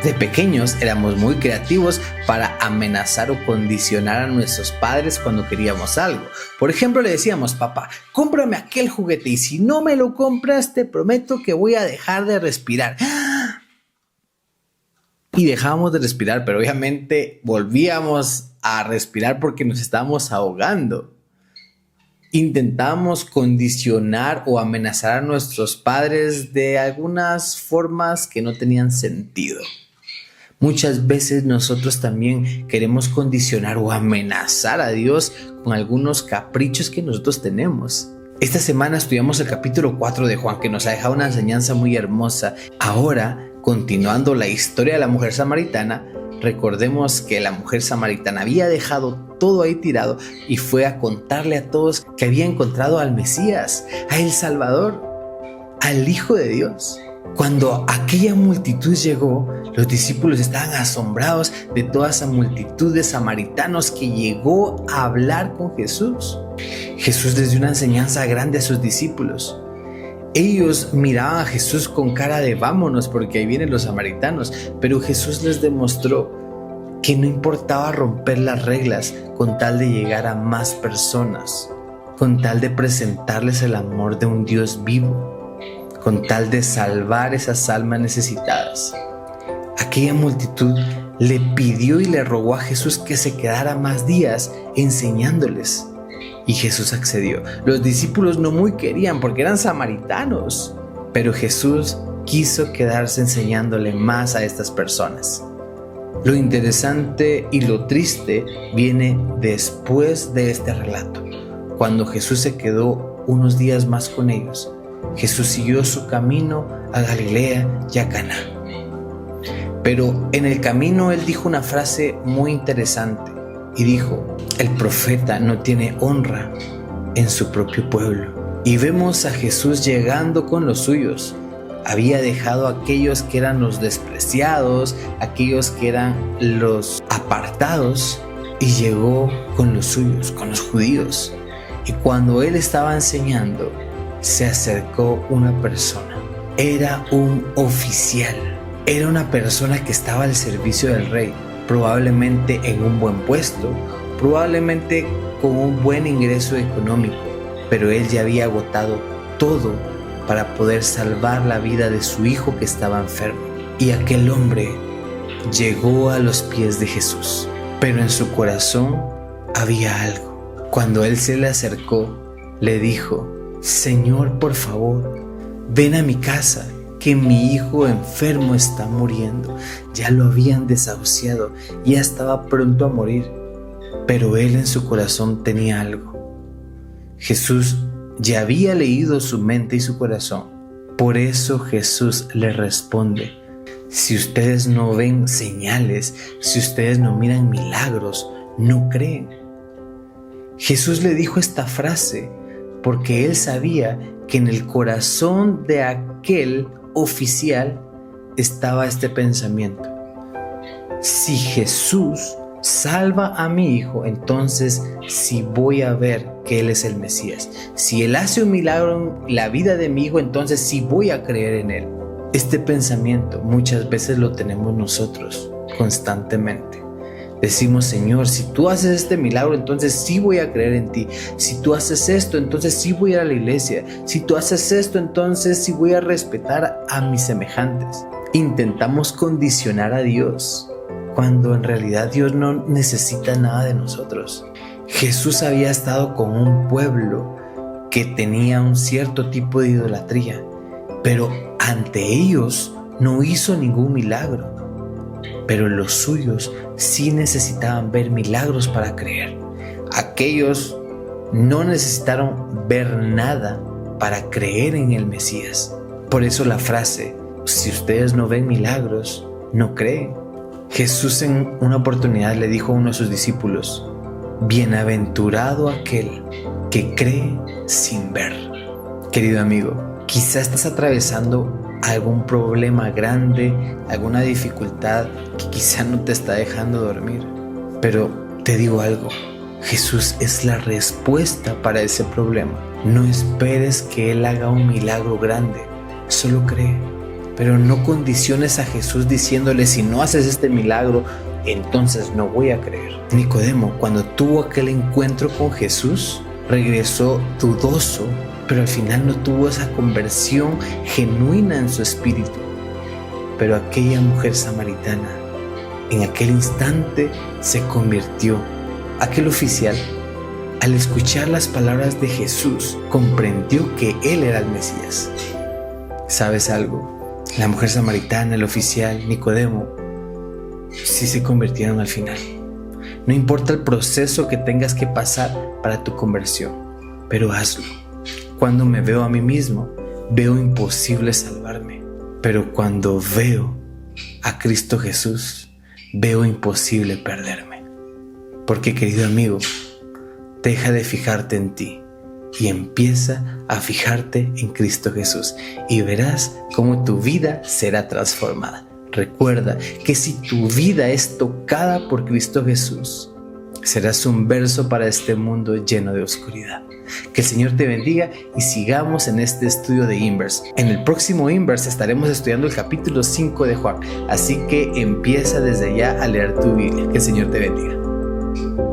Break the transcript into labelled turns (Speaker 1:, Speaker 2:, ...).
Speaker 1: De pequeños éramos muy creativos para amenazar o condicionar a nuestros padres cuando queríamos algo. Por ejemplo, le decíamos: papá, cómprame aquel juguete y si no me lo compras te prometo que voy a dejar de respirar. Y dejábamos de respirar, pero obviamente volvíamos a respirar porque nos estábamos ahogando. Intentábamos condicionar o amenazar a nuestros padres de algunas formas que no tenían sentido. Muchas veces nosotros también queremos condicionar o amenazar a Dios con algunos caprichos que nosotros tenemos. Esta semana estudiamos el capítulo 4 de Juan, que nos ha dejado una enseñanza muy hermosa. Ahora, continuando la historia de la mujer samaritana, recordemos que la mujer samaritana había dejado todo ahí tirado y fue a contarle a todos que había encontrado al Mesías, a el Salvador, al Hijo de Dios. Cuando aquella multitud llegó, los discípulos estaban asombrados de toda esa multitud de samaritanos que llegó a hablar con Jesús. Jesús les dio una enseñanza grande a sus discípulos. Ellos miraban a Jesús con cara de vámonos porque ahí vienen los samaritanos, pero Jesús les demostró que no importaba romper las reglas con tal de llegar a más personas, con tal de presentarles el amor de un Dios vivo, con tal de salvar esas almas necesitadas. Aquella multitud le pidió y le rogó a Jesús que se quedara más días enseñándoles. Y Jesús accedió. Los discípulos no muy querían porque eran samaritanos, pero Jesús quiso quedarse enseñándole más a estas personas. Lo interesante y lo triste viene después de este relato. Cuando Jesús se quedó unos días más con ellos, Jesús siguió su camino a Galilea y a Caná. Pero en el camino él dijo una frase muy interesante y dijo: el profeta no tiene honra en su propio pueblo. Y vemos a Jesús llegando con los suyos. Había dejado a aquellos que eran los despreciados, aquellos que eran los apartados, y llegó con los suyos, con los judíos. Y cuando él estaba enseñando, se acercó una persona. Era un oficial. Era una persona que estaba al servicio del rey, probablemente en un buen puesto, probablemente con un buen ingreso económico, pero él ya había agotado todo para poder salvar la vida de su hijo que estaba enfermo. Y aquel hombre llegó a los pies de Jesús, pero en su corazón había algo. Cuando él se le acercó, le dijo: Señor, por favor, ven a mi casa, que mi hijo enfermo está muriendo. Ya lo habían desahuciado, ya estaba pronto a morir. Pero él en su corazón tenía algo. Jesús ya había leído su mente y su corazón. Por eso Jesús le responde: si ustedes no ven señales, si ustedes no miran milagros, no creen. Jesús le dijo esta frase porque él sabía que en el corazón de aquel oficial estaba este pensamiento: si Jesús salva a mi hijo, entonces sí voy a ver que él es el Mesías. Si él hace un milagro en la vida de mi hijo, entonces sí voy a creer en él. Este pensamiento muchas veces lo tenemos nosotros constantemente. Decimos: Señor, si tú haces este milagro, entonces sí voy a creer en ti. Si tú haces esto, entonces sí voy a ir a la iglesia. Si tú haces esto, entonces sí voy a respetar a mis semejantes. Intentamos condicionar a Dios, cuando en realidad Dios no necesita nada de nosotros. Jesús había estado con un pueblo que tenía un cierto tipo de idolatría, pero ante ellos no hizo ningún milagro. Pero los suyos sí necesitaban ver milagros para creer. Aquellos no necesitaron ver nada para creer en el Mesías. Por eso la frase: si ustedes no ven milagros, no creen. Jesús en una oportunidad le dijo a uno de sus discípulos: bienaventurado aquel que cree sin ver. Querido amigo, quizá estás atravesando algún problema grande, alguna dificultad que quizá no te está dejando dormir. Pero te digo algo: Jesús es la respuesta para ese problema. No esperes que Él haga un milagro grande, solo cree. Pero no condiciones a Jesús diciéndole: si no haces este milagro, entonces no voy a creer. Nicodemo, cuando tuvo aquel encuentro con Jesús, regresó dudoso, pero al final no tuvo esa conversión genuina en su espíritu. Pero aquella mujer samaritana, en aquel instante se convirtió. Aquel oficial, al escuchar las palabras de Jesús, comprendió que Él era el Mesías. ¿Sabes algo? La mujer samaritana, el oficial, Nicodemo, sí se convirtieron al final. No importa el proceso que tengas que pasar para tu conversión, pero hazlo. Cuando me veo a mí mismo, veo imposible salvarme. Pero cuando veo a Cristo Jesús, veo imposible perderme. Porque, querido amigo, deja de fijarte en ti y empieza a fijarte en Cristo Jesús y verás cómo tu vida será transformada. Recuerda que si tu vida es tocada por Cristo Jesús, serás un verso para este mundo lleno de oscuridad. Que el Señor te bendiga y sigamos en este estudio de Inverse. En el próximo Inverse estaremos estudiando el capítulo 5 de Juan, así que empieza desde ya a leer tu Biblia. Que el Señor te bendiga.